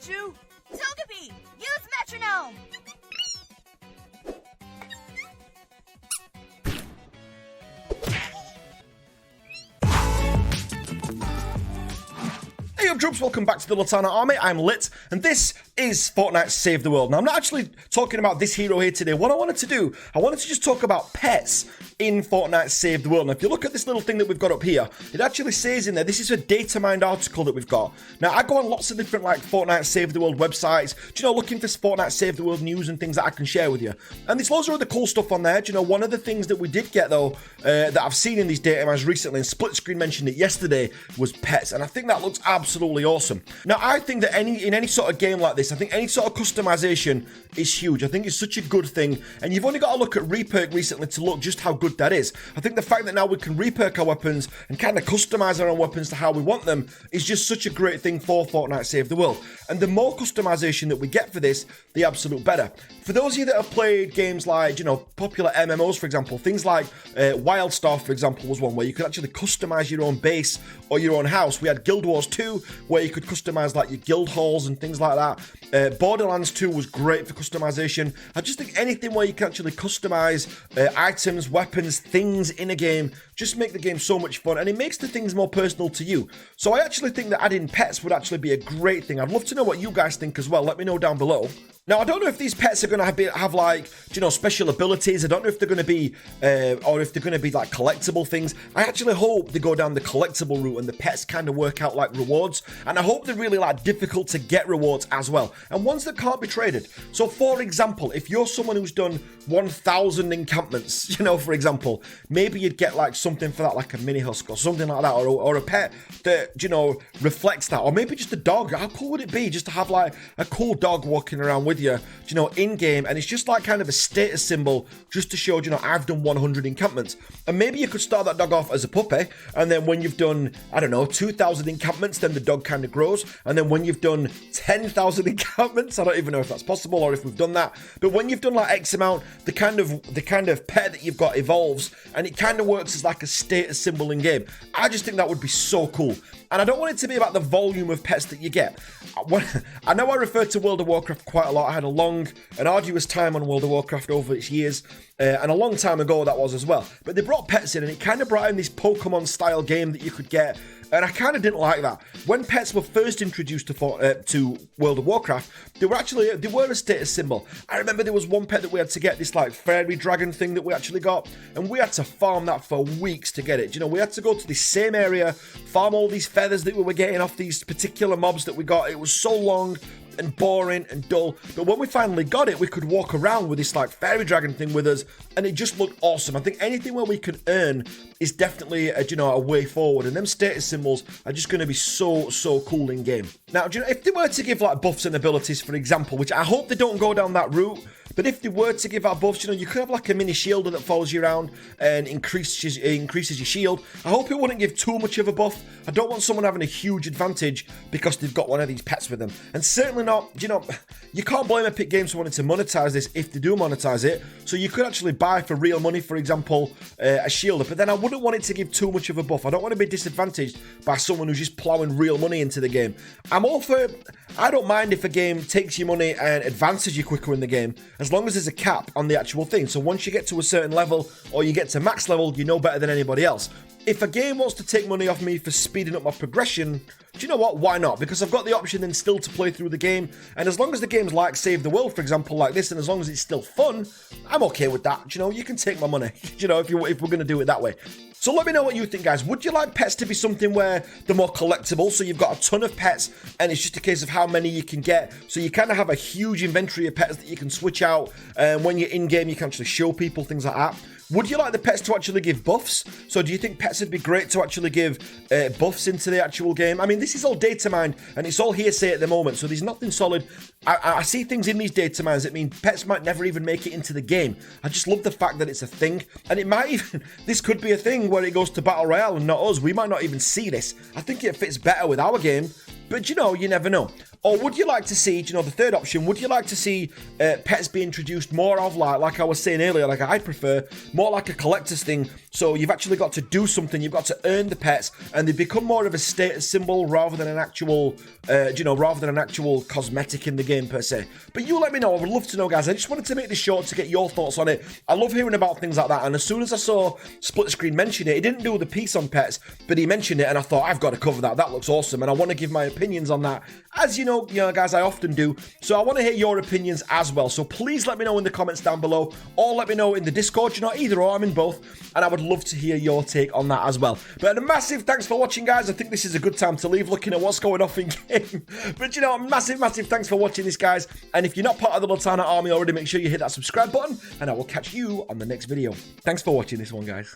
you? Togepi, use metronome! Hey up troops, welcome back to the Litanah army. I'm Lit, and this is Fortnite Save the World. Now, I'm not actually talking about this hero here today. What I wanted to do, I wanted to just talk about pets in Fortnite Save the World. And if you look at this little thing that we've got up here, it actually says in there, this is a Datamined article that we've got. Now, I go on lots of different, like, Fortnite Save the World websites, looking for Fortnite Save the World news and things that I can share with you. And there's loads of other cool stuff on there. One of the things that we did get, though, that I've seen in these Dataminds recently, and Split Screen mentioned it yesterday, was pets. And I think that looks absolutely awesome. Now, I think that in any sort of game like this, I think any sort of customization is huge. I think it's such a good thing, and you've only got to look at reperk recently to look just how good that is. I think the fact that now we can reperk our weapons and kind of customize our own weapons to how we want them is just such a great thing for Fortnite Save the World. And the more customization that we get for this, the absolute better. For those of you that have played games like, popular MMOs, for example, things like WildStar, for example, was one where you could actually customize your own base or your own house. We had Guild Wars 2, where you could customize like your guild halls and things like that. Borderlands 2 was great for customization. I just think anything where you can actually customize items, weapons, things in a game, just make the game so much fun, and it makes the things more personal to you. So I actually think that adding pets would actually be a great thing. I'd love to know what you guys think as well. Let me know down below. Now, I don't know if these pets are going to have like, special abilities. I don't know if they're going to be, or if they're going to be like collectible things. I actually hope they go down the collectible route and the pets kind of work out like rewards. And I hope they're really like difficult to get rewards as well. And ones that can't be traded. So for example, if you're someone who's done 1,000 encampments, for example, maybe you'd get like something for that, like a mini husk or something like that, or a pet that, reflects that. Or maybe just a dog. How cool would it be just to have like a cool dog walking around with you, in game, and it's just like kind of a status symbol just to show, I've done 100 encampments. And maybe you could start that dog off as a puppy, and then when you've done, 2,000 encampments, then the dog kind of grows, and then when you've done 10,000 encampments, I don't even know if that's possible or if we've done that, but when you've done like X amount, the kind of pet that you've got evolves, and it kind of works as like a status symbol in game. I just think that would be so cool. And I don't want it to be about the volume of pets that you get. I know I refer to World of Warcraft quite a lot. I had a long and arduous time on World of Warcraft over its years, and a long time ago that was as well. But they brought pets in, and it kind of brought in this Pokemon-style game that you could get, and I kind of didn't like that. When pets were first introduced to World of Warcraft, they were a status symbol. I remember there was one pet that we had to get, this like fairy dragon thing that we actually got, and we had to farm that for weeks to get it. We had to go to the same area, farm all these feathers that we were getting off these particular mobs that we got. It was so long and boring and dull, but when we finally got it, we could walk around with this like fairy dragon thing with us, and it just looked awesome. I think anything where we can earn is definitely a way forward, and them status symbols are just going to be so cool in game. Now, if they were to give like buffs and abilities, for example, which I hope they don't go down that route, but if they were to give out buffs, you could have like a mini shielder that follows you around and increases your shield. I hope it wouldn't give too much of a buff. I don't want someone having a huge advantage because they've got one of these pets with them. And certainly not, you can't blame Epic Games for wanting to monetize this if they do monetize it. So you could actually buy for real money, for example, a shielder. But then I wouldn't want it to give too much of a buff. I don't want to be disadvantaged by someone who's just plowing real money into the game. I don't mind if a game takes your money and advances you quicker in the game, as long as there's a cap on the actual thing. So once you get to a certain level or you get to max level, you know better than anybody else. If a game wants to take money off me for speeding up my progression, do you know what? Why not? Because I've got the option then still to play through the game, and as long as the game's like Save the World, for example, like this, and as long as it's still fun, I'm okay with that. You can take my money, if we're going to do it that way. So let me know what you think, guys. Would you like pets to be something where they're more collectible, so you've got a ton of pets, and it's just a case of how many you can get, so you kind of have a huge inventory of pets that you can switch out, and when you're in-game, you can actually show people, things like that? Would you like the pets to actually give buffs? So do you think pets would be great to actually give buffs into the actual game? I mean, this is all data mined, and it's all hearsay at the moment, so there's nothing solid. I see things in these data mines that mean pets might never even make it into the game. I just love the fact that it's a thing, and it might even, this could be a thing where it goes to Battle Royale and not us. We might not even see this. I think it fits better with our game, but you never know. Or would you like to see, the third option, would you like to see pets be introduced more of, like I was saying earlier, like I prefer, more like a collector's thing, So you've actually got to do something. You've got to earn the pets, and they become more of a status symbol rather than an actual, rather than an actual cosmetic in the game per se. But you let me know. I would love to know, guys. I just wanted to make this short to get your thoughts on it. I love hearing about things like that. And as soon as I saw Split Screen mention it, he didn't do the piece on pets, but he mentioned it, and I thought I've got to cover that. That looks awesome, and I want to give my opinions on that, as you know, guys, I often do. So I want to hear your opinions as well. So please let me know in the comments down below, or let me know in the Discord. Either or, I'm in both, and I would love to hear your take on that as well. But a massive thanks for watching, guys. I think this is a good time to leave, looking at what's going off in game. But massive thanks for watching this, guys. And if you're not part of the Litanah army already, make sure you hit that subscribe button, and I will catch you on the next video. Thanks for watching this one, guys.